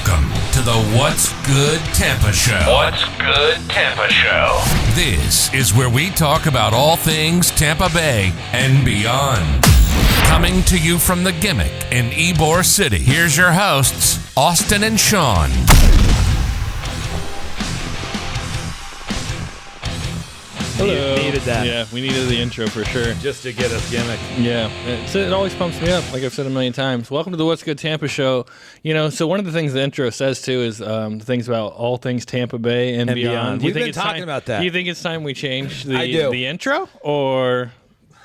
Welcome to the What's Good Tampa Show. What's Good Tampa Show. This is where we talk about all things Tampa Bay and beyond. Coming to you from the Gimmick in Ybor City, here's your hosts, Austin and Sean. Hello. Needed that. Yeah, we needed the intro for sure. Just to get us Gimmick. Yeah, it always pumps me up, like I've said a million times. Welcome to the What's Good Tampa Show. You know, so one of the things the intro says, too, is things about all things Tampa Bay and beyond. We've been talking about that. Do you think it's time we change the intro or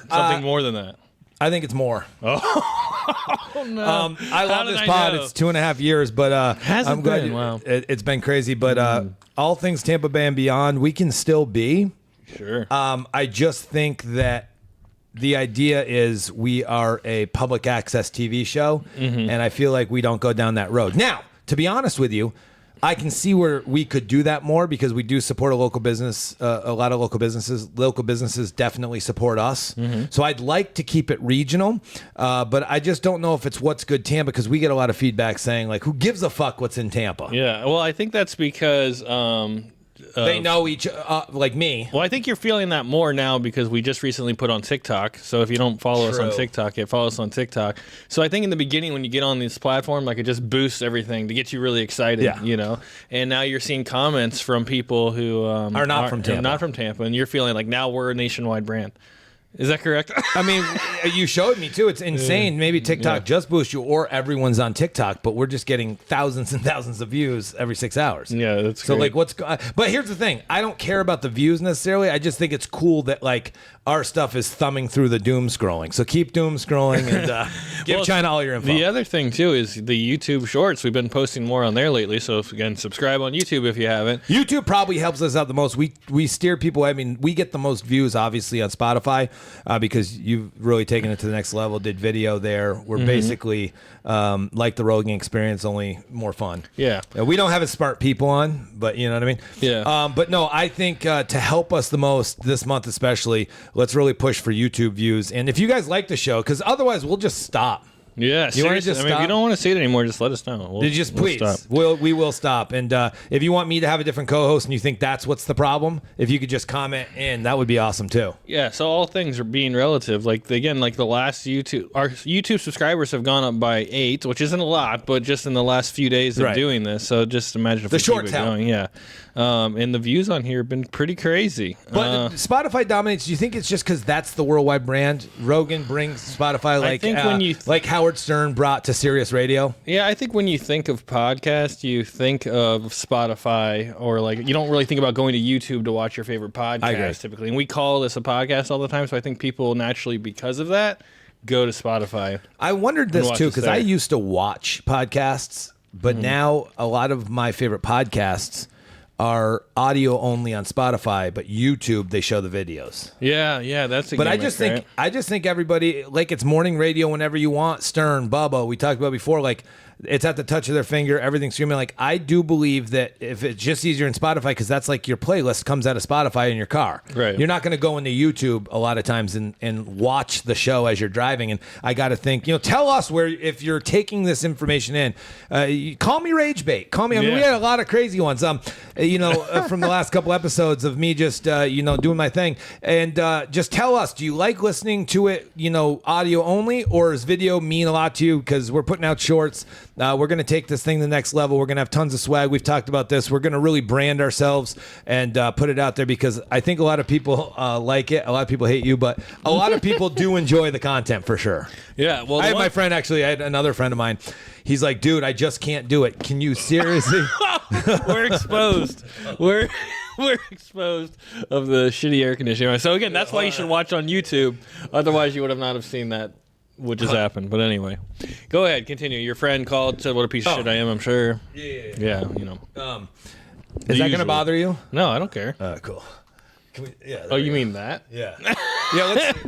something more than that? I think it's more. Oh, no. I love this pod. It's 2.5 years, but I'm glad Wow. It's been crazy. But all things Tampa Bay and beyond, we can still be. Sure. I just think that the idea is we are a public access TV show, and I feel like we don't go down that road. Now, to be honest with you, I can see where we could do that more because we do support a local business, a lot of local businesses. Local businesses definitely support us. So I'd like to keep it regional, but I just don't know if it's What's Good Tampa because we get a lot of feedback saying, like, who gives a fuck what's in Tampa? Yeah, well, I think that's because... they know each, like me. Well, I think you're feeling that more now because we just recently put on TikTok. So if you don't follow us on TikTok yet, follow us on TikTok. So I think in the beginning when you get on this platform, like it just boosts everything to get you really excited, you know? And now you're seeing comments from people who are not from Tampa. And you're feeling like now we're a nationwide brand. Is that correct? I mean, you showed me, too. It's insane. Maybe TikTok just boosts you or everyone's on TikTok, but we're just getting thousands and thousands of views every 6 hours. Yeah, that's so, great. like, but here's the thing. I don't care about the views necessarily. I just think it's cool that, like, our stuff is thumbing through the doom scrolling. So keep doom scrolling and give China all your info. The other thing, too, is the YouTube Shorts. We've been posting more on there lately. So, again, subscribe on YouTube if you haven't. YouTube probably helps us out the most. We steer people. I mean, we get the most views, obviously, on Spotify because you've really taken it to the next level, did video there. We're basically like the Rogan Experience, only more fun. Yeah. We don't have as smart people on, but you know what I mean? Yeah. But no, I think to help us the most this month especially, let's really push for YouTube views. And if you guys like the show, because otherwise we'll just stop. Yeah, you want to just stop? If you don't want to see it anymore, just let us know. Please. Stop. We will stop. And if you want me to have a different co-host and you think that's what's the problem, if you could just comment in, that would be awesome too. Yeah, so all things are being relative. Like the last our YouTube subscribers have gone up by 8, which isn't a lot, but just in the last few days of doing this. So just imagine if we keep it going. Yeah. And the views on here have been pretty crazy. But Spotify dominates. Do you think it's just because that's the worldwide brand? Rogan brings Spotify like Howard Stern brought to Sirius Radio. Yeah, I think when you think of podcast, you think of Spotify, or like you don't really think about going to YouTube to watch your favorite podcast typically. And we call this a podcast all the time, so I think people naturally, because of that, go to Spotify. I wondered this too because I used to watch podcasts, but now a lot of my favorite podcasts are audio only on Spotify, but YouTube they show the videos. Yeah, that's a But gimmick, I just think everybody, like, it's morning radio whenever you want. Stern, Bubba, we talked about before, like it's at the touch of their finger, everything's streaming. Like, I do believe that if it's just easier in Spotify, because that's like your playlist comes out of Spotify in your car. Right. You're not going to go into YouTube a lot of times and watch the show as you're driving. And I got to think, tell us where, if you're taking this information in, call me Rage Bait. Call me. I mean, we had a lot of crazy ones, from the last couple episodes of me just, doing my thing. And just tell us, do you like listening to it, audio only, or does video mean a lot to you? Because we're putting out shorts. We're going to take this thing to the next level. We're going to have tons of swag. We've talked about this. We're going to really brand ourselves and put it out there because I think a lot of people like it. A lot of people hate you, but a lot of people do enjoy the content for sure. Yeah. Well, I had another friend of mine. He's like, dude, I just can't do it. Can you seriously? We're exposed. We're exposed of the shitty air conditioning. So again, that's why you should watch on YouTube. Otherwise, you would have not have seen that. What just happened? But anyway, go ahead, continue. Your friend called, said what a piece of shit I am. I'm sure. Yeah. Is that going to bother you? No, I don't care. Cool. You mean that? Yeah. Let's.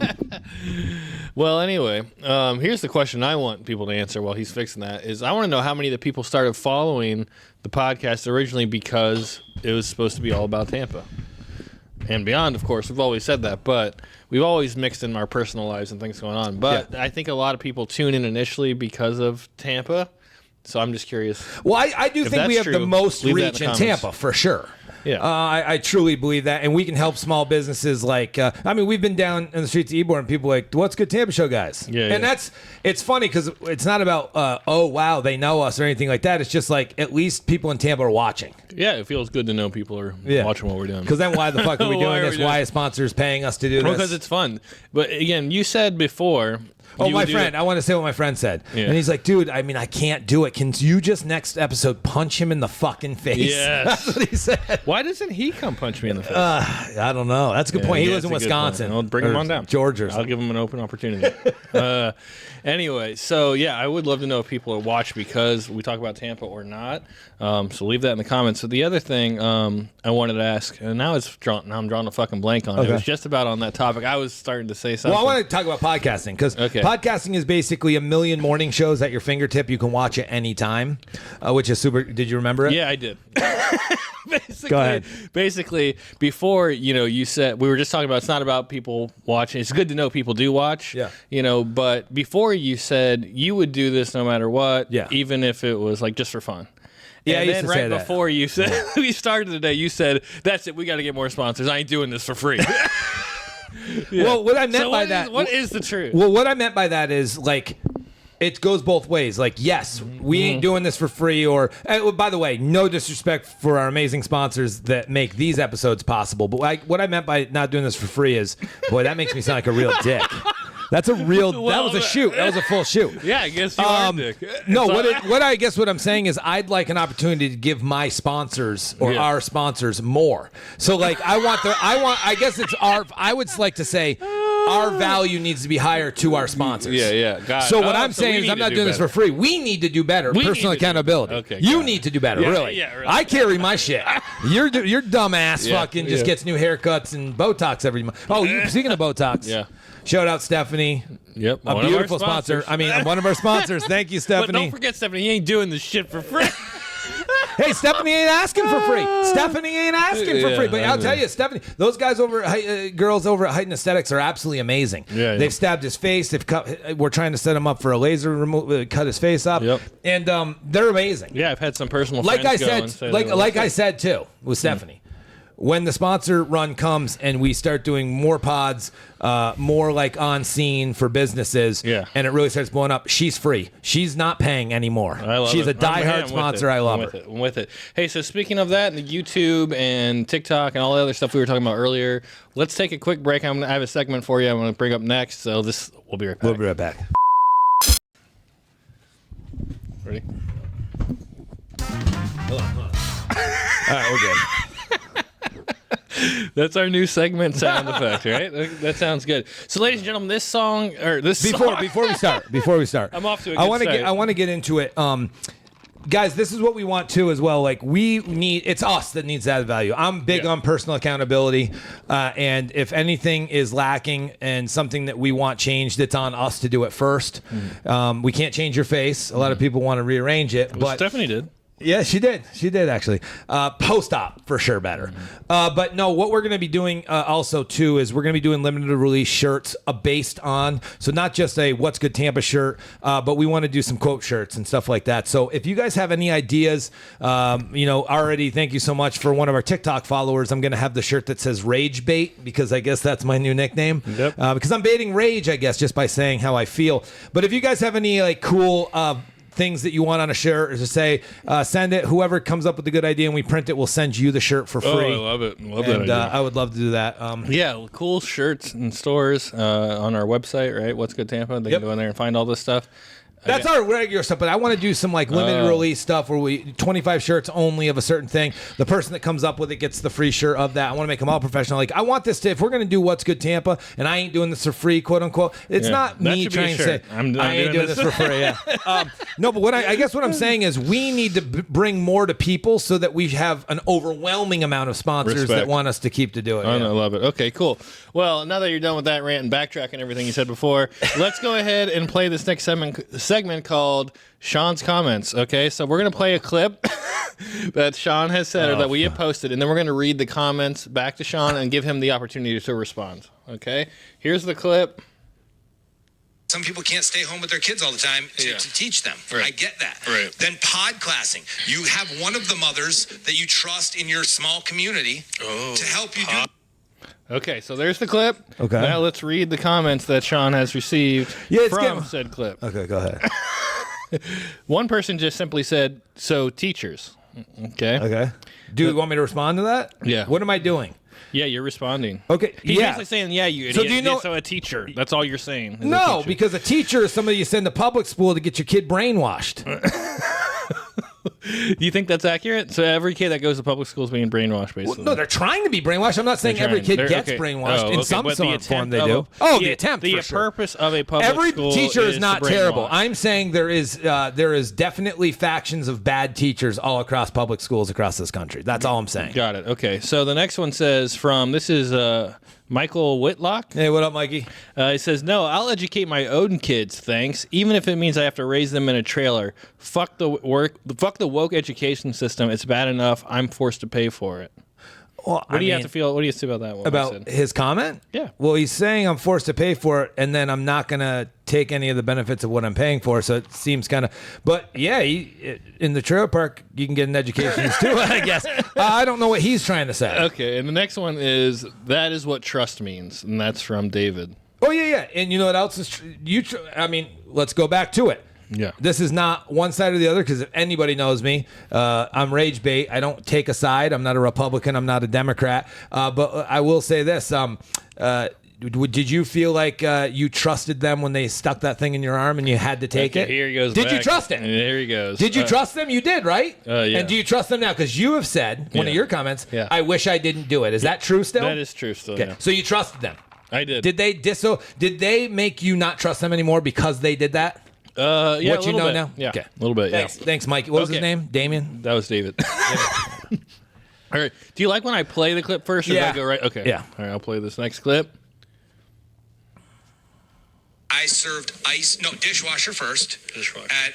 Well, anyway, here's the question I want people to answer while he's fixing that. Is I want to know how many of the people started following the podcast originally because it was supposed to be all about Tampa and beyond. Of course, we've always said that, but we've always mixed in our personal lives and things going on. But I think a lot of people tune in initially because of Tampa. So I'm just curious. Well, I do think we have the most reach in comments. Tampa for sure. Yeah, I truly believe that, and we can help small businesses. Like, we've been down in the streets of Ybor, and people are like, "What's good Tampa show, guys?" Yeah, and it's funny because it's not about oh wow they know us or anything like that. It's just like at least people in Tampa are watching. Yeah, it feels good to know people are watching what we're doing. Because then why the fuck are we doing this? Why are sponsors paying us to do this? Because it's fun. But again, you said before. Oh, my friend. I want to say what my friend said. Yeah. And he's like, dude, I can't do it. Can you just next episode punch him in the fucking face? Yes. That's what he said. Why doesn't he come punch me in the face? I don't know. That's a good point. He lives in Wisconsin. I'll bring him on down. Georgia. I'll give him an open opportunity. Anyway, so yeah, I would love to know if people are watch because we talk about Tampa or not. So leave that in the comments. So the other thing I wanted to ask, and now I'm drawing a fucking blank on it. It was just about on that topic. I was starting to say something. Well, I want to talk about podcasting because podcasting is basically a million morning shows at your fingertip. You can watch at any time, which is super. Did you remember it? Yeah, I did. Go ahead. Basically, before you said we were just talking about it's not about people watching. It's good to know people do watch. Yeah. But before you said you would do this no matter what. Yeah. Even if it was like just for fun. Yeah, and I used then to right say that. before you said we started today, you said that's it. We got to get more sponsors. I ain't doing this for free. Yeah. Well, what I meant by that. What is the truth? Well, what I meant by that is like. It goes both ways. Like, yes, we ain't doing this for free. Or, by the way, no disrespect for our amazing sponsors that make these episodes possible. But what I meant by not doing this for free is, boy, that makes me sound like a real dick. That's a real. That was a shoot. That was a full shoot. Yeah, I guess you are a dick. No, what I'm saying is, I'd like an opportunity to give my sponsors or our sponsors more. So, like, I guess it's I would like to say. Our value needs to be higher to our sponsors. Yeah. Got it. So what I'm saying is I'm not doing this for free. We need to do better. Personal accountability. Okay. You need to do better, really. Yeah, really. I carry my shit. Your dumbass fucking just gets new haircuts and Botox every month. Oh, speaking of Botox. Shout out Stephanie. Yep. A beautiful sponsor. One of our sponsors. Thank you, Stephanie. But don't forget, Stephanie, he ain't doing this shit for free. Hey, Stephanie ain't asking for free. Stephanie ain't asking for free. But I'll tell you, Stephanie, those guys girls over at Heightened Aesthetics are absolutely amazing. Yeah. They've stabbed his face. We're trying to set him up for a laser cut his face up. Yep. And they're amazing. Yeah, I've had some personal friends I said too with Stephanie. When the sponsor run comes and we start doing more pods, more like on scene for businesses, and it really starts blowing up, she's free. She's not paying anymore. I love she's it. a diehard sponsor. I love her. I'm with it. Hey, so speaking of that, and the YouTube and TikTok and all the other stuff we were talking about earlier, let's take a quick break. I have a segment for you I'm going to bring up next. So we'll be right back. We'll be right back. Ready? Hold on. All right, we're good. That's our new segment sound effect, right? That sounds good. So, ladies and gentlemen, this song before we start, I'm off to a good start. I want to get into it. Guys, this is what we want too as well. Like it's us that needs that value. I'm big on personal accountability, and if anything is lacking and something that we want changed, it's on us to do it first. We can't change your face. A lot of people want to rearrange it, but Stephanie did. Yeah, she did. She did, actually. Post-op, for sure, better. But no, what we're going to be doing also, too, is we're going to be doing limited release shirts based on, so not just a What's Good Tampa shirt, but we want to do some quote shirts and stuff like that. So if you guys have any ideas, already thank you so much for one of our TikTok followers. I'm going to have the shirt that says Rage Bait, because I guess that's my new nickname. Yep. Because I'm baiting rage, I guess, just by saying how I feel. But if you guys have any cool things that you want on a shirt, or to say, send it. Whoever comes up with a good idea and we print it, we'll send you the shirt for free. Oh, I love it. Love that idea. I would love to do that. Yeah, cool shirts and stores on our website, right? What's Good Tampa. They can go in there and find all this stuff. That's our regular stuff, but I want to do some limited release stuff where we 25 shirts only of a certain thing. The person that comes up with it gets the free shirt of that. I want to make them all professional. I want this to, if we're going to do What's Good Tampa, and I ain't doing this for free, quote unquote. It's not me trying to say I ain't doing this for free. Yeah. No, but I guess what I'm saying is we need to bring more to people so that we have an overwhelming amount of sponsors that want us to keep to do it. I love it. Okay, cool. Well, now that you're done with that rant and backtrack and everything you said before, let's go ahead and play this next segment called Sean's Comments. Okay, so we're going to play a clip that Sean has said or that we have posted, and then we're going to read the comments back to Sean and give him the opportunity to respond. Okay, here's the clip. Some people can't stay home with their kids all the time to teach them. Right. I get that. Right. Then pod classing. You have one of the mothers that you trust in your small community to help you do. Okay, so there's the clip. Okay. Now let's read the comments that Sean has received from said clip. Okay, go ahead. One person just simply said, "So teachers." Okay. Okay. Do you want me to respond to that? Yeah. What am I doing? Yeah, you're responding. Okay. He's yeah. basically saying, "Yeah, you idiot." So do you know? So a teacher. That's all you're saying. is a No, teacher. because a teacher is somebody you send to public school to get your kid brainwashed. Do you think that's accurate? So every kid that goes to public school is being brainwashed, basically. No, they're trying to be brainwashed. I'm not saying every kid gets brainwashed. In some sort of form, they do. The attempt. The for sure. purpose of a public Every school teacher is not to terrible. brainwash. I'm saying there is definitely factions of bad teachers all across public schools across this country. That's all I'm saying. Got it. Okay. So the next one says this is Michael Whitlock. Hey, what up, Mikey? He says, "No, I'll educate my own kids, thanks. Even if it means I have to raise them in a trailer. Fuck the woke education system. It's bad enough I'm forced to pay for it." Well, What do you have to feel? What do you say about that one? about his comment? Yeah. Well, he's saying I'm forced to pay for it, and then I'm not going to take any of the benefits of what I'm paying for. So it seems kind of. But yeah, in the trailer park, you can get an education too. I guess. I don't know what he's trying to say. Okay, and the next one is that is what trust means, and that's from David. Oh yeah. And you know what else is? I mean, let's go back to it. Yeah. This is not one side or the other, because if anybody knows me, I'm rage bait. I don't take a side. I'm not a Republican. I'm not a Democrat. But I will say this. Did you feel like you trusted them when they stuck that thing in your arm and you had to take it? Here he goes. Did you back. trust it? And there he goes. Did you trust them? You did, right? Yeah. And do you trust them now? Because you have said, one of your comments, Yeah. I wish I didn't do it. Is that true still? That is true still. Okay. Yeah. So you trusted them. I did. Did they make you not trust them anymore because they did that? Yeah. What you know bit. now? Yeah. Okay. A little bit. Thanks, Yeah. Thanks, Mikey. What was his Okay. name? Damien? That was David. All right. Do you like when I play the clip first, or Yeah. do I go right? Okay. Yeah. All right. I'll play this next clip. I served dishwasher first. At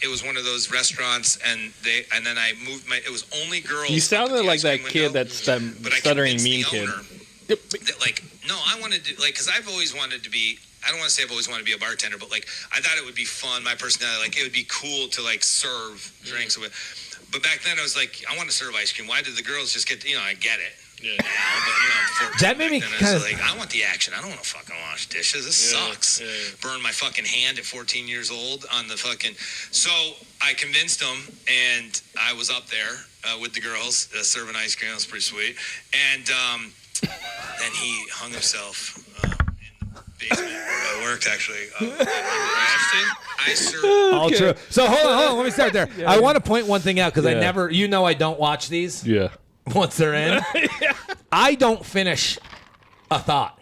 it was one of those restaurants, and then I moved it was only girls. You sounded up at the like ice that cream kid window, that I stuttering convinced mean the kid. owner that, no, I wanted to, because I've always wanted to be, I don't want to say I've always wanted to be a bartender, but I thought it would be fun, my personality, it would be cool to serve drinks with. But back then I was like, I want to serve ice cream. Why did the girls just get, I get it. Yeah. But, I'm 14 That made me back then, kind and of it's I want the action. I don't want to fucking wash dishes. This sucks. Yeah. Burn my fucking hand at 14 years old on the fucking. So I convinced them, and I was up there with the girls serving ice cream. It was pretty sweet. And then he hung himself in the basement where I worked, actually. I served. All true. So hold on. Let me start there. I want to point one thing out, because I never, I don't watch these. Yeah. Once they're in, I don't finish a thought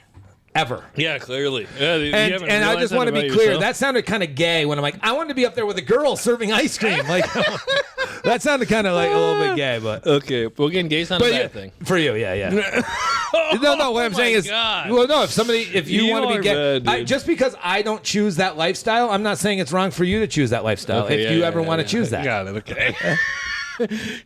ever. Yeah, clearly. Yeah, And I just want to be clear. That sounded kind of gay when I'm like, I wanted to be up there with a girl serving ice cream. Like, that sounded kind of like a little bit gay, but okay. Well, again, gay's not a bad thing. For you, yeah. No. What I'm saying is, well, no. If you want to be gay, bad, just because I don't choose that lifestyle, I'm not saying it's wrong for you to choose that lifestyle. Okay, if you ever want to choose that, got it. Okay.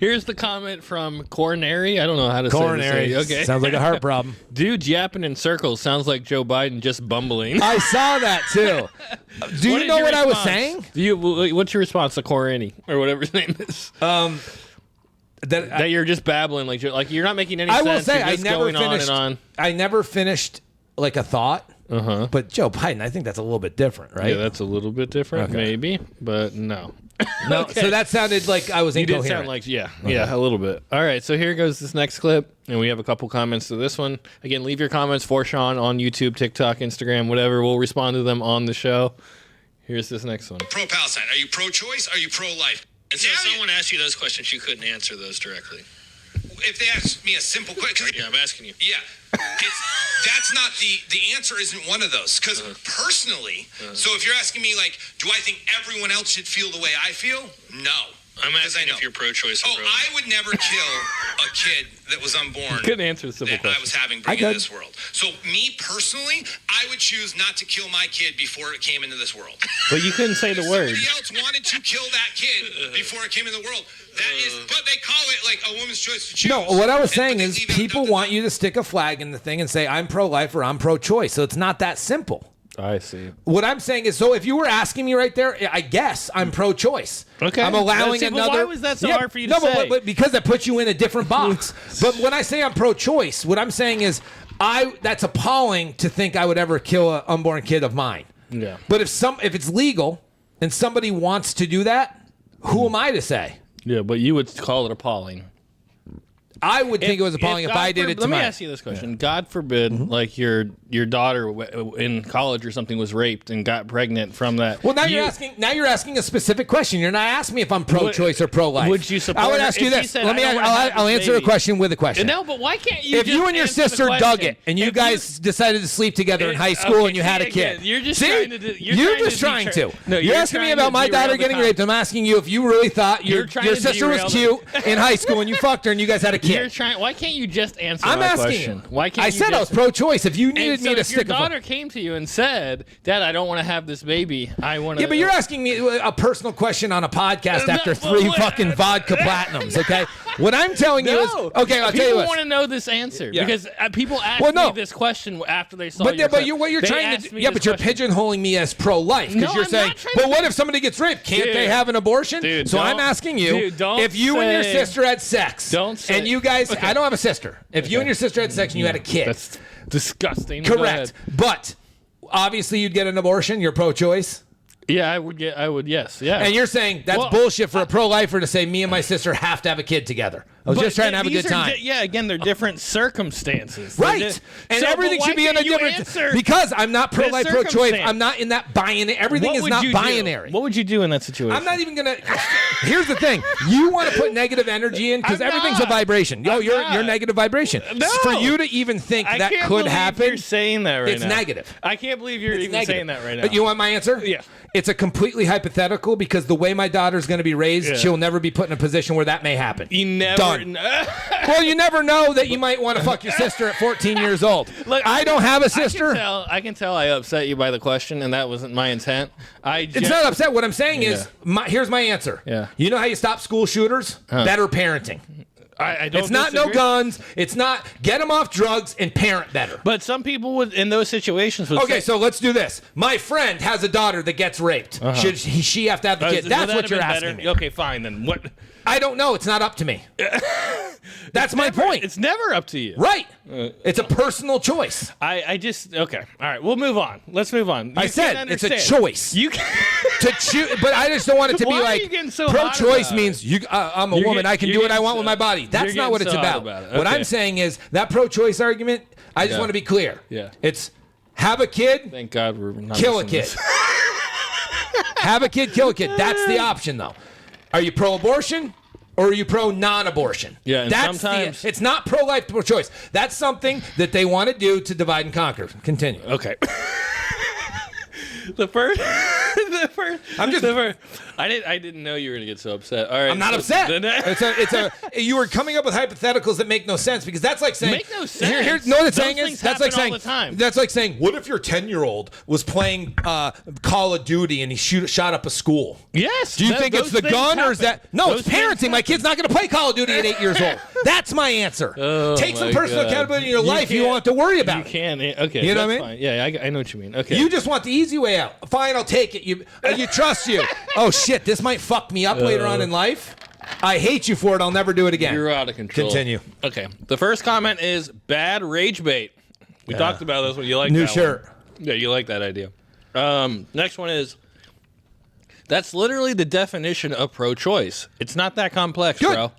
Here's the comment from Coronary. I don't know how to Coronary. say this. Okay. Sounds like a heart problem. Dude yapping in circles sounds like Joe Biden just bumbling. I saw that too. Do you know what I was saying? What's your response to Coronary or whatever his name is? That you're just babbling like you're not making any sense. I will say you're I just never going finished. on and on. I never finished like a thought. But Joe Biden, I think that's a little bit different, right? Yeah, that's a little bit different, maybe, but no. No, Okay. so that sounded like I was You incoherent. did sound like, yeah, a little bit. All right, so here goes this next clip, and we have a couple comments to this one. Again, leave your comments for Sean on YouTube, TikTok, Instagram, whatever. We'll respond to them on the show. Here's this next one. Pro-Palestine. Are you pro-choice? Are you pro-life? And so if someone asked you those questions, you couldn't answer those directly. If they asked me a simple question. Yeah, I'm asking you. Yeah. That's not the answer isn't one of those. Because personally, so if you're asking me, do I think everyone else should feel the way I feel? No. I'm asking if you're pro-choice or pro-life. I would never kill a kid that was unborn. Couldn't answer the simple that question. I was having bring into this world. So me personally, I would choose not to kill my kid before it came into this world. But you couldn't say the word. Somebody else wanted to kill that kid before it came into the world. That is, but they call it a woman's choice to choose. No, what I was saying But is they leave out people the- want you to stick a flag in the thing and say, I'm pro-life or I'm pro-choice. So it's not that simple. I see. What I'm saying is, so if you were asking me right there, I guess I'm pro-choice. Okay. I'm allowing but another. why was that so hard for you to say? No, but because that puts you in a different box. But when I say I'm pro-choice, what I'm saying is, that's appalling to think I would ever kill an unborn kid of mine. Yeah. But if it's legal and somebody wants to do that, who am I to say? Yeah, but you would call it appalling. I would think it was appalling if I did it to Let me mine. ask you this question. God forbid, like your daughter in college or something was raped and got pregnant from that. Well, now you're asking a specific question. You're not asking me if I'm pro-choice or pro-life. Would you support I would her ask you if she this. said, Let me. "I don't wanna have I'll this answer a baby"? question with a question. No, but why can't you? If you and your sister dug it and you guys decided to sleep together in high school and you had a kid, you're just see, trying to do, you're just trying to. No, you're asking me about my daughter getting raped. I'm asking you if you really thought your sister was cute in high school and you fucked her and you guys had a kid. Why can't you just answer I'm my asking question? you. Why can't I said I was pro-choice. If you needed me to if stick your daughter came to you and said, "Dad, I don't want to have this baby. I want to." Yeah, but you're asking me a personal question on a podcast after three fucking vodka platinums, okay? What I'm telling you is, okay, I'll tell you People what. want to know this answer because people ask me this question after they saw But your clip. what you're They trying asked to me yeah, this but you're question. pigeonholing me as pro-life because No, you're I'm saying, not trying but to- what if somebody gets raped? Can't they have an abortion? Dude, so I'm don't- asking you, dude, don't if you and your say- sister had sex, Don't say- and you guys, Okay. I don't have a sister. If you and your sister had sex and you had a kid, That's disgusting. Go correct. ahead. But obviously you'd get an abortion. You're pro-choice. Yeah, I would. Yes. Yeah. And you're saying that's bullshit for a pro-lifer to say me and my sister have to have a kid together. I was just trying to have a good time. Again, they're different circumstances. Right. And everything should be in a different... Because I'm not pro-life, pro-choice. circumstance. I'm not in that binary. Everything is not binary. What would you do in that situation? I'm not even going to... Here's the thing. You want to put negative energy in because I'm everything's not. a vibration. Yo, I'm you're not. negative vibration. No. For you to even think I that can't could believe happen... You're saying that right it's now. negative. I can't believe you're It's even negative. saying that right now. You want my answer? Yeah. It's a completely hypothetical because the way my daughter's going to be raised, she'll never be put in a position where that may happen. You never... Done. Well, you never know that you might want to fuck your sister at 14 years old. Look, I don't have a sister. I can tell I upset you by the question, and that wasn't my intent. It's not upset. What I'm saying is, here's my answer. Yeah. You know how you stop school shooters? Better parenting. I don't It's not disagree. no guns. It's not get them off drugs and parent better. But some people would, in those situations, would Okay, say, so let's do this. My friend has a daughter that gets raped. Should she have to have the kid? would That's that what have you're been asking better? me. Okay, fine then. What? I don't know. It's not up to me. That's my Never- point. It's never up to you. Right. It's a personal choice. I just okay. All right, we'll move on. Let's move on. You I said can't it's a understand. choice. You can To choose, but I just don't want it to Why be are like you getting so hot pro-choice about means I'm a You're woman. getting- I can you're do what I getting want so- with my body. That's you're not what getting it's so hot about. about it. What Okay. I'm saying is that pro-choice argument. I just want to be clear. Yeah. It's have a kid, Thank God we're not kill a listening kid. to this. Have a kid, kill a kid. That's the option, though. Are you pro-abortion? Or are you pro-non-abortion? Yeah, and that's sometimes- it's not pro-life, pro-choice. That's something that they want to do to divide and conquer. Continue. Okay. the first. I didn't know you were gonna get so upset. All right. I'm not upset. You were coming up with hypotheticals that make no sense because that's like saying Make no sense. No, what it's Those saying is things that's like happen saying all the time. that's like saying what if your 10-year-old was playing Call of Duty and he shot up a school? Yes. Do you think it's the gun or is that no? Those It's parenting. things My kid's not going to play Call of Duty at 8 years old. That's my answer. Take some my personal God. accountability in your life. You can't- don't have to worry about You it. can. Okay. You know that's what I mean? Fine. Yeah, I know what you mean. Okay. You just want the easy way out. Fine, I'll take it. You trust you. Oh shit, this might fuck me up later on in life. I hate you for it. I'll never do it again. You're out of control. Continue. Okay. The first comment is bad rage bait. We talked about this one. You like New that shirt. one. Yeah, you like that idea. Next one is that's literally the definition of pro-choice. It's not that complex, Good. bro.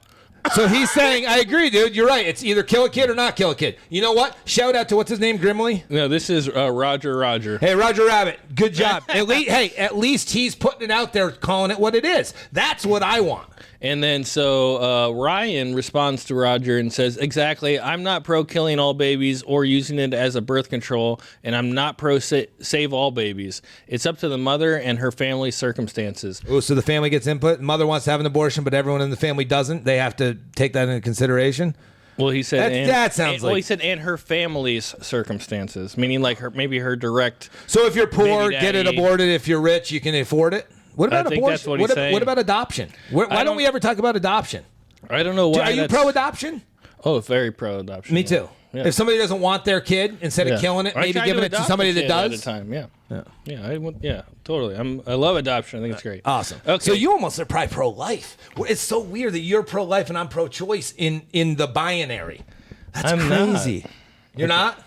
So he's saying, I agree, dude. You're right. It's either kill a kid or not kill a kid. You know what? Shout out to what's his name, Grimley. No, this is Roger. Hey, Roger Rabbit. Good job. At least he's putting it out there, calling it what it is. That's what I want. And then so Ryan responds to Roger and says, exactly, I'm not pro killing all babies or using it as a birth control, and I'm not pro save all babies. It's up to the mother and her family's circumstances. Oh, so the family gets input. Mother wants to have an abortion, but everyone in the family doesn't. They have to take that into consideration. Well, he said, That sounds well, like- he said, and her family's circumstances, meaning like maybe her direct. So if you're poor, Baby get it daddy. aborted. If you're rich, you can afford it. What about I think abortion? that's what he's saying. What about adoption? Why don't don't- we ever talk about adoption? I don't know why. Are you that's- pro-adoption? Oh, very pro adoption. Me yeah. too. Yeah. If somebody doesn't want their kid, instead of killing it, Or maybe try giving it to adopt somebody a that kid at does. a time. Yeah, totally. I love adoption. I think it's great. Awesome. Okay. So you almost are probably pro-life. It's so weird that you're pro-life and I'm pro-choice in the binary. That's I'm crazy. not. You're not?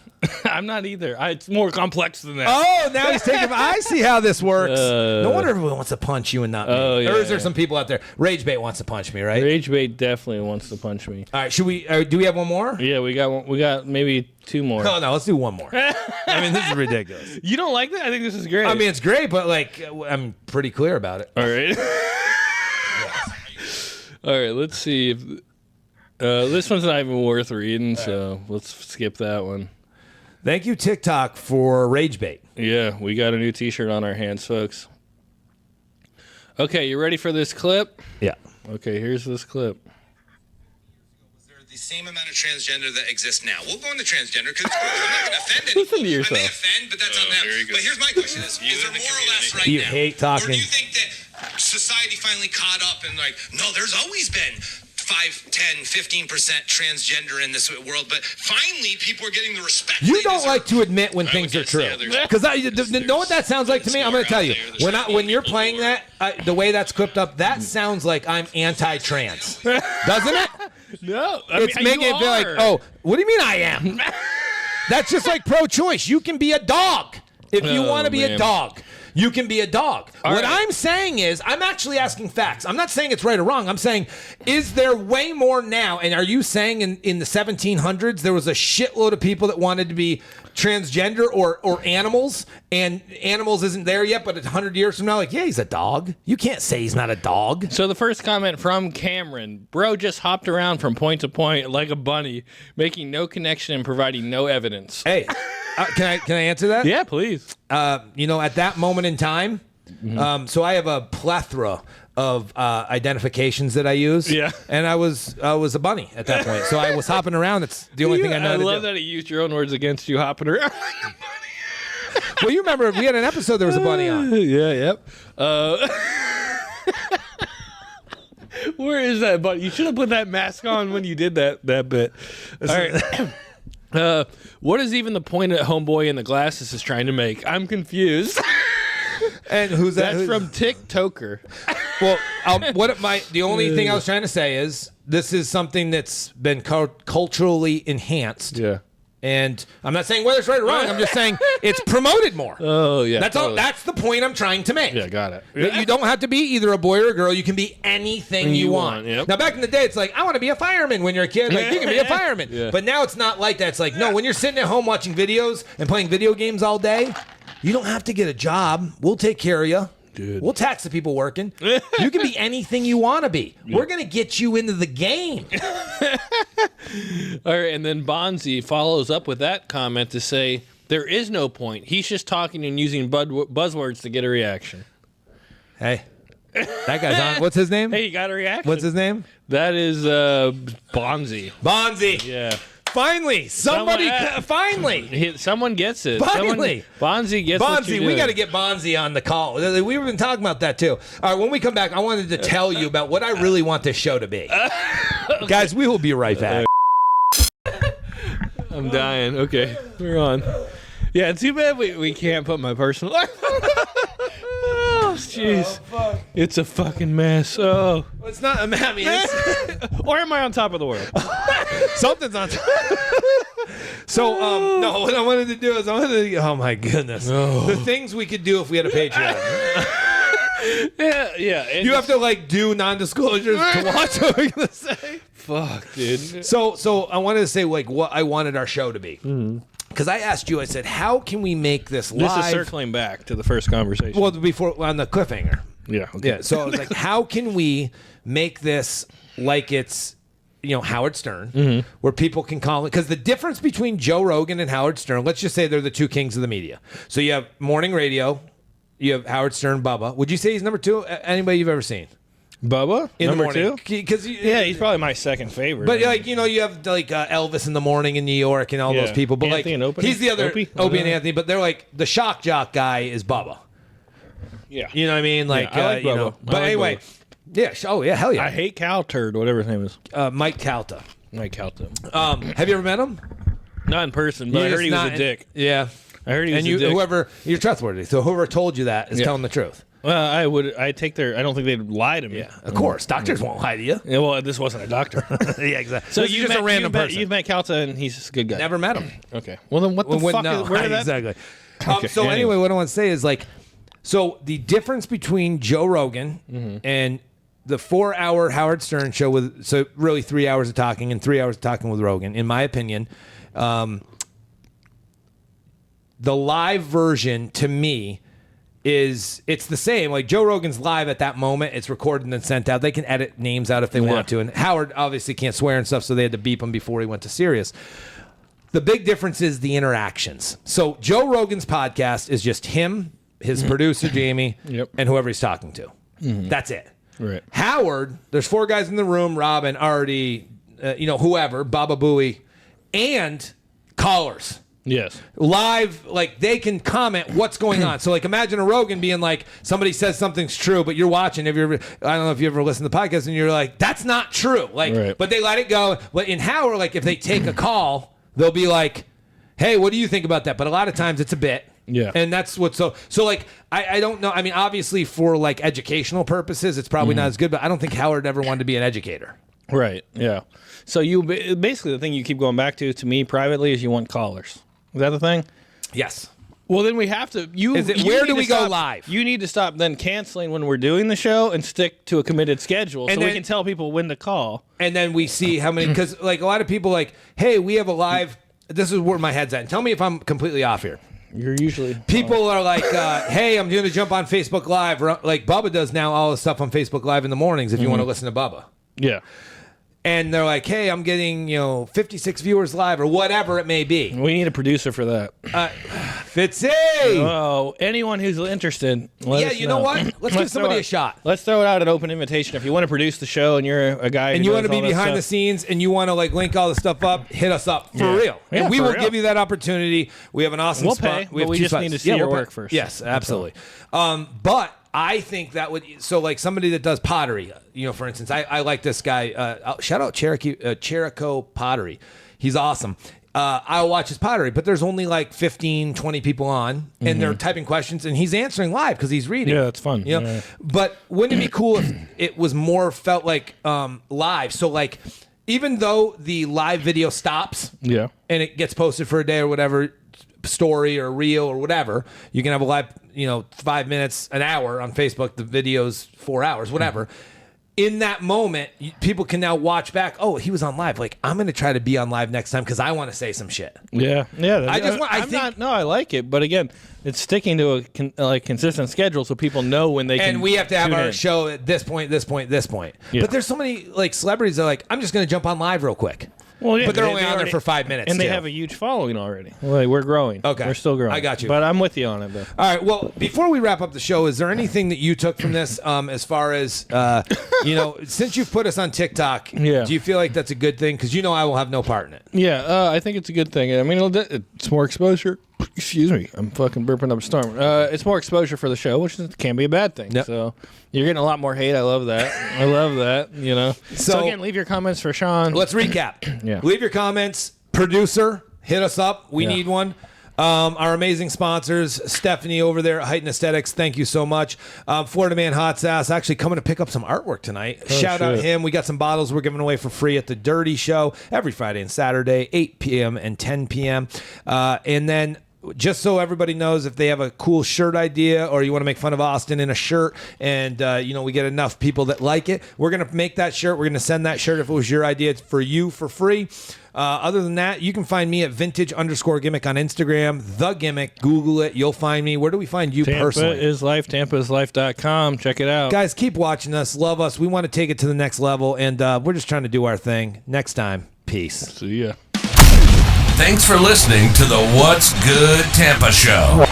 I'm not either. It's more complex than that. Oh, now he's taking. I see how this works. No wonder everyone wants to punch you and not me. Oh, yeah, or is there some people out there? Rage Bait wants to punch me, right? Rage Bait definitely wants to punch me. All right, should we? Do we have one more? Yeah, we got one. We got maybe 2 more. No, let's do one more. I mean, this is ridiculous. You don't like that? I think this is great. I mean, it's great, but like, I'm pretty clear about it. All right. All right. Let's see if this one's not even worth reading. So let's skip that one. Thank you, TikTok, for Rage Bait. Yeah, we got a new T-shirt on our hands, folks. Okay, you ready for this clip? Yeah. Okay, here's this clip. Was there the same amount of transgender that exists now? We'll go into transgender because I'm not going to offend anyone. Listen to yourself. I may offend, but that's on them. very good. But here's my question: is there more or less right You now? hate talking. Or do you think that society finally caught up and like, no, there's always been 5, 10, 15% transgender in this world, but finally people are getting the respect. You they don't deserve. like to admit when things are guess, true. yeah, there's- Because know what that sounds like to me? I'm going to tell you. When you're playing that, the way that's clipped up, that sounds like I'm anti-trans. Doesn't it? No, It's making it feel like, oh, what do you mean I am? That's just like pro-choice. You can be a dog if you want to be a man. dog. You can be a dog. What right. I'm saying is, I'm actually asking facts. I'm not saying it's right or wrong. I'm saying, is there way more now? And are you saying in the 1700s there was a shitload of people that wanted to be transgender or animals, and animals isn't there yet, but 100 years from now, like, yeah, he's a dog. You can't say he's not a dog. So the first comment from Cameron, bro just hopped around from point to point like a bunny, making no connection and providing no evidence. Hey, can I answer that? Yeah, please. At that moment in time, so I have a plethora of identifications that I use. Yeah. And I was a bunny at that point. So I was hopping around. It's the only thing I know how to love do. that he used your own words against you, hopping around like a bunny. Well, you remember we had an episode there was a bunny on. Yeah, yep. Where is that bunny? You should have put that mask on when you did that bit. All right. What is even the point that homeboy in the glasses is trying to make? I'm confused. And who's that? That's from TikToker. Well, the only thing I was trying to say is this is something that's been culturally enhanced. Yeah. And I'm not saying whether it's right or wrong. I'm just saying it's promoted more. Oh, yeah. That's all. totally. That's the point I'm trying to make. Yeah, got it. That you don't have to be either a boy or a girl. You can be anything you want. Yep. Now, back in the day, it's like, I want to be a fireman when you're a kid. Like, you can be a fireman. Yeah. But now it's not like that. It's like, no, when you're sitting at home watching videos and playing video games all day, you don't have to get a job. We'll take care of you. Dude. We'll tax the people working. You can be anything you want to be. We're going to get you into the game. All right, and then Bonzi follows up with that comment to say, there is no point. He's just talking and using buzzwords to get a reaction. Hey, that guy's on. What's his name? Hey, you got a reaction? What's his name? That is Bonzi. Bonzi. Yeah. Finally, finally. Someone gets it. Finally. Bonzi gets what Bonzi, you're we got to doing. get Bonzi on the call. We've been talking about that too. All right, when we come back, I wanted to tell you about what I really want this show to be. Guys, we will be right back. I'm dying. Okay, we're on. Yeah, too bad we can't put my personal life. Oh, jeez. It's a fucking mess. Oh. It's not, I mean, it's, Or am I on top of the world? something's on top. So, no, what I wanted to do is oh my goodness. The things we could do if we had a Patreon. Yeah. and You have to like do non-disclosures to watch what we're going to say. Fuck, dude. So I wanted to say like what I wanted our show to be. Because I asked you, I said, how can we make this live? This is circling back to the first conversation. Well, before on the cliffhanger. yeah. Okay. Yeah. So I was like, how can we make this like it's, Howard Stern, where people can call it? Because the difference between Joe Rogan and Howard Stern, let's just say they're the two kings of the media. So you have morning radio, you have Howard Stern, Bubba. Would you say he's number 2? Anybody you've ever seen? Bubba? In Number the morning. 2? Because Yeah, he's probably my second favorite. But like you have like Elvis in the morning in New York and all those people. But Anthony and like Opie? he's the other Opie? Opie and Anthony. But they're like the shock jock guy is Bubba. yeah. You know what I mean? Like, I like Bubba. I But like anyway, Bubba. yeah. Oh yeah, hell yeah. I hate Cal Turd, whatever his name is. Mike Calta. Mike Calton. Have you ever met him? Not in person, but I heard he was a dick. Yeah. I heard he was a dick. Whoever, you're trustworthy. So whoever told you that is telling the truth. Well, I don't think they'd lie to me. Yeah, of course. Doctors won't lie to you. Yeah, well, this wasn't a doctor. Yeah, exactly. So you're just a random person. You've met Calta, and he's just a good guy. Never met him. Okay. Well, then what the fuck is... Where did that... Exactly. Okay, so anyway, what I want to say is, like, so the difference between Joe Rogan and the 4-hour Howard Stern show with, so really 3 hours of talking and 3 hours of talking with Rogan, in my opinion, the live version to me it's the same. Like Joe Rogan's live at that moment. It's recorded and then sent out. They can edit names out if they want to. And Howard obviously can't swear and stuff, so they had to beep him before he went to Sirius. The big difference is the interactions. So Joe Rogan's podcast is just him, his producer, Jamie, and whoever he's talking to. That's it. Right. Howard, there's 4 guys in the room, Robin, Artie, whoever, Baba Booey, and callers. Yes. Live, like, they can comment what's going on. So, like, imagine a Rogan being like, somebody says something's true, but you're watching. I don't know if you ever listen to the podcast, and you're like, that's not true. Like, but they let it go. But in Howard, like, if they take a call, they'll be like, hey, what do you think about that? But a lot of times it's a bit. Yeah. And that's what, so like, I don't know. I mean, obviously for like educational purposes, it's probably not as good, but I don't think Howard ever wanted to be an educator. Right. Yeah. So you basically, the thing you keep going back to me privately, is you want callers. Is that the thing? Yes. Well, then we have to. Where do we go live? You need to stop then canceling when we're doing the show and stick to a committed schedule, so we can tell people when to call. And then we see how many, because like a lot of people like, hey, we have a live. This is where my head's at. Tell me if I'm completely off here. You're usually people are like, hey, I'm going to jump on Facebook Live, like Bubba does now. All the stuff on Facebook Live in the mornings if you want to listen to Bubba. Yeah. And they're like, hey, I'm getting 56 viewers live or whatever it may be. We need a producer for that. Fitzy. Oh, anyone who's interested. Yeah, you know what? Let's give somebody a shot. Let's throw out an open invitation. If you want to produce the show and you're a guy and you want to be behind the scenes and you want to like link all the stuff up, hit us up for real. Yeah, and we will give you that opportunity. We have an awesome spot. Pay, we just need to see your work first. Yes, absolutely. But I think that would, so like somebody that does pottery, for instance, I like this guy. Shout out Cherico Pottery. He's awesome. I'll watch his pottery, but there's only like 15, 20 people on, and they're typing questions, and he's answering live because he's reading. Yeah, it's fun. Yeah. But wouldn't it be cool if it was more felt like live? So like, even though the live video stops, and it gets posted for a day or whatever, story or reel or whatever, you can have a live 5 minutes, an hour on Facebook, the video's 4 hours, whatever. In that moment, people can now watch back. Oh, he was on live. Like, I'm going to try to be on live next time because I want to say some shit. Yeah. I like it, but again, it's sticking to a consistent schedule so people know when they can. And we have to have our show at this point. Yeah. But there's so many like celebrities that are like, I'm just going to jump on live real quick. Well, yeah, but they're only on there for 5 minutes. And they have a huge following already. Well, we're growing. Okay. We're still growing. I got you. But I'm with you on it, though. All right. Well, before we wrap up the show, is there anything that you took from this as far as, since you've put us on TikTok, do you feel like that's a good thing? Because I will have no part in it. Yeah, I think it's a good thing. I mean, it's more exposure. Excuse me. I'm fucking burping up a storm. It's more exposure for the show, which can be a bad thing. Yep. So you're getting a lot more hate. I love that. So again, leave your comments for Sean. Let's recap. Yeah. Leave your comments. Producer, hit us up. We need one. Our amazing sponsors, Stephanie over there at Heighten Aesthetics, thank you so much. Florida Man Hot Sauce, actually coming to pick up some artwork tonight. Shout out him. We got some bottles we're giving away for free at the Dirty Show every Friday and Saturday, 8 p.m. and 10 p.m. And then just so everybody knows, if they have a cool shirt idea or you want to make fun of Austin in a shirt and, we get enough people that like it, we're going to make that shirt. We're going to send that shirt if it was your idea for you for free. Other than that, you can find me at vintage_gimmick on Instagram. The Gimmick. Google it. You'll find me. Where do we find you personally? Tampa is Life. TampaIsLife.com. Check it out. Guys, keep watching us. Love us. We want to take it to the next level, and we're just trying to do our thing. Next time, peace. See ya. Thanks for listening to the What's Good Tampa Show.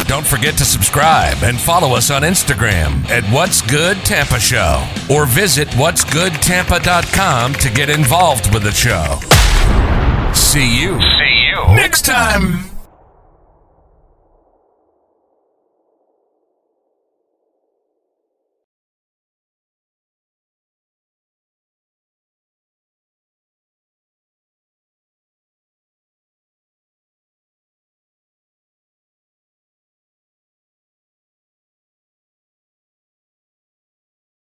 Don't forget to subscribe and follow us on Instagram at What's Good Tampa Show, or visit what'sgoodtampa.com to get involved with the show. See you next time.